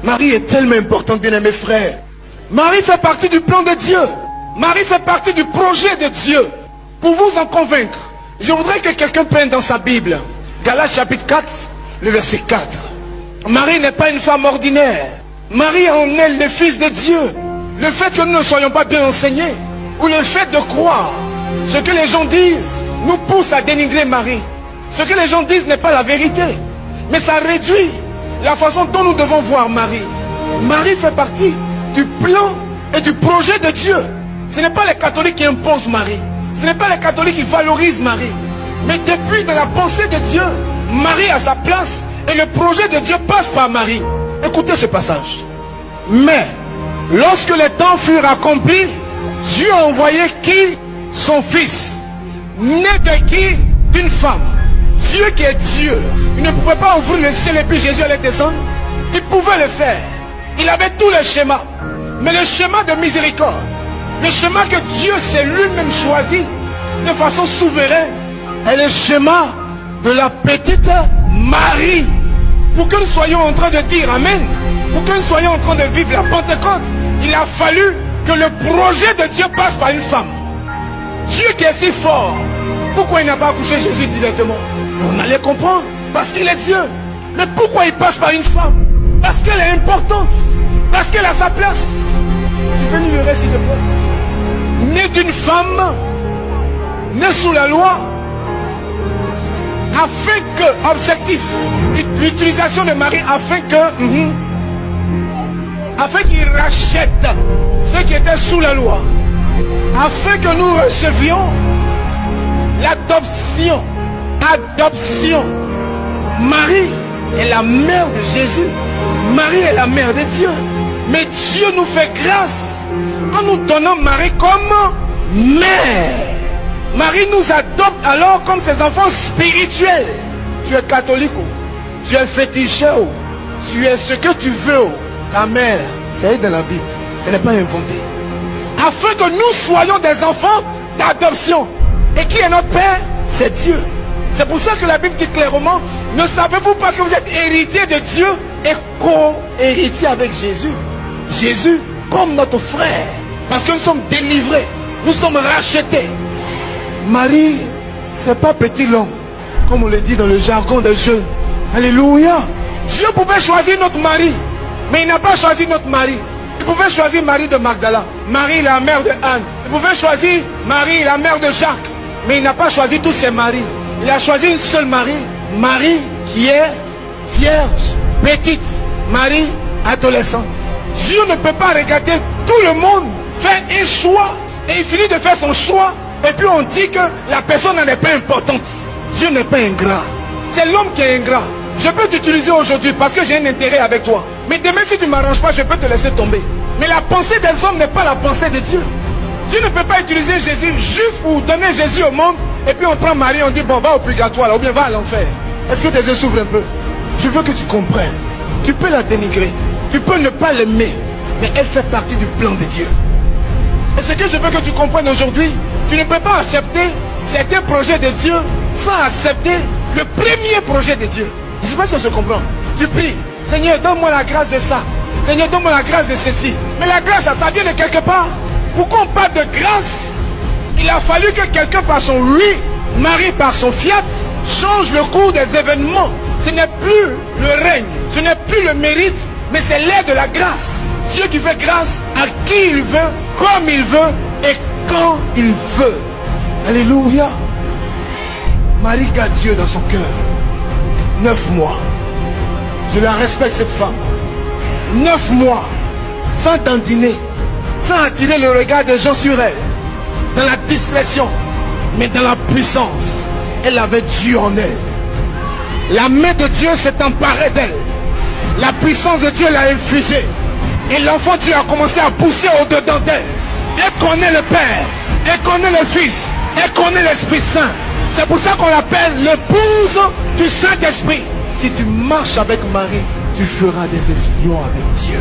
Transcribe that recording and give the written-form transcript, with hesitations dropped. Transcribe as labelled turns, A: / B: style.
A: Marie est tellement importante, bien-aimés frères. Marie fait partie du plan de Dieu. Marie fait partie du projet de Dieu. Pour vous en convaincre, je voudrais que quelqu'un prenne dans sa Bible Galates chapitre 4, le verset 4. Marie n'est pas une femme ordinaire. Marie a en elle le Fils de Dieu. Le fait que nous ne soyons pas bien enseignés, ou le fait de croire ce que les gens disent, nous pousse à dénigrer Marie. Ce que les gens disent n'est pas la vérité, mais ça réduit la façon dont nous devons voir Marie. Marie fait partie du plan et du projet de Dieu. Ce n'est pas les catholiques qui imposent Marie. Ce n'est pas les catholiques qui valorisent Marie. Mais depuis de la pensée de Dieu, Marie a sa place et le projet de Dieu passe par Marie. Écoutez ce passage. Mais lorsque les temps furent accomplis, Dieu a envoyé qui? Son Fils, né de qui? D'une femme. Dieu qui est Dieu, il ne pouvait pas ouvrir le ciel et puis Jésus allait descendre. Il pouvait le faire. Il avait tous les schémas. Mais le schéma de miséricorde, le schéma que Dieu s'est lui-même choisi de façon souveraine, est le schéma de la petite Marie. Pour que nous soyons en train de dire Amen, pour que nous soyons en train de vivre la Pentecôte, il a fallu que le projet de Dieu passe par une femme. Dieu qui est si fort, pourquoi il n'a pas accouché Jésus directement? On allait comprendre, parce qu'il est Dieu. Mais pourquoi il passe par une femme? Parce qu'elle est importante, parce qu'elle a sa place. Tu peux nous le réciter, s'il te plaît? Né d'une femme, né sous la loi, afin que, objectif, l'utilisation de Marie, afin qu'il rachète ceux qui étaient sous la loi, afin que nous recevions l'adoption. Adoption. Marie est la mère de Jésus. Marie est la mère de Dieu. Mais Dieu nous fait grâce en nous donnant Marie comme mère. Marie nous adopte alors comme ses enfants spirituels. Tu es catholique, tu es féticheur, tu es ce que tu veux. Ta mère, c'est dans la Bible, ce n'est pas inventé. Afin que nous soyons des enfants d'adoption. Et qui est notre Père? C'est Dieu. C'est pour ça que la Bible dit clairement, ne savez-vous pas que vous êtes héritiers de Dieu et co-héritiers avec Jésus? Jésus comme notre frère. Parce que nous sommes délivrés, nous sommes rachetés. Marie, c'est pas petit l'homme, comme on le dit dans le jargon des jeunes. Alléluia. Dieu pouvait choisir notre mari, mais il n'a pas choisi notre mari. Il pouvait choisir Marie de Magdala, Marie la mère de Anne. Il pouvait choisir Marie la mère de Jacques, mais il n'a pas choisi tous ses maris. Il a choisi une seule Marie, Marie qui est vierge, petite, Marie adolescente. Dieu ne peut pas regarder tout le monde faire un choix et il finit de faire son choix et puis on dit que la personne n'est pas importante. Dieu n'est pas ingrat, c'est l'homme qui est ingrat. Je peux t'utiliser aujourd'hui parce que j'ai un intérêt avec toi, mais demain si tu ne m'arranges pas, je peux te laisser tomber. Mais la pensée des hommes n'est pas la pensée de Dieu. Dieu ne peut pas utiliser Jésus juste pour donner Jésus au monde et puis on prend Marie, on dit bon, va au purgatoire là, ou bien va à l'enfer. Est-ce que tes yeux s'ouvrent un peu? Je veux que tu comprennes. Tu peux la dénigrer, tu peux ne pas l'aimer, mais elle fait partie du plan de Dieu. Et ce que je veux que tu comprennes aujourd'hui, tu ne peux pas accepter certains projets de Dieu sans accepter le premier projet de Dieu. Je ne sais pas si on se comprend. Tu pries, Seigneur, donne-moi la grâce de ça. Seigneur, donne-moi la grâce de ceci. Mais la grâce, ça vient de quelque part. Pourquoi on parle de grâce? Il a fallu que quelqu'un par son oui, Marie par son fiat, change le cours des événements. Ce n'est plus le règne, ce n'est plus le mérite, mais c'est l'aide de la grâce. Dieu qui fait grâce à qui il veut, comme il veut et quand il veut. Alléluia. Marie garde Dieu dans son cœur. 9 mois. Je la respecte cette femme. 9 mois. Sans dandiner, sans attirer le regard des gens sur elle. Dans la discrétion, mais dans la puissance. Elle avait Dieu en elle. La main de Dieu s'est emparée d'elle. La puissance de Dieu l'a infusée. Et l'enfant Dieu a commencé à pousser au-dedans d'elle. Elle connaît le Père, elle connaît le Fils, elle connaît l'Esprit Saint. C'est pour ça qu'on l'appelle l'épouse du Saint-Esprit. Si tu marches avec Marie, tu feras des exploits avec Dieu.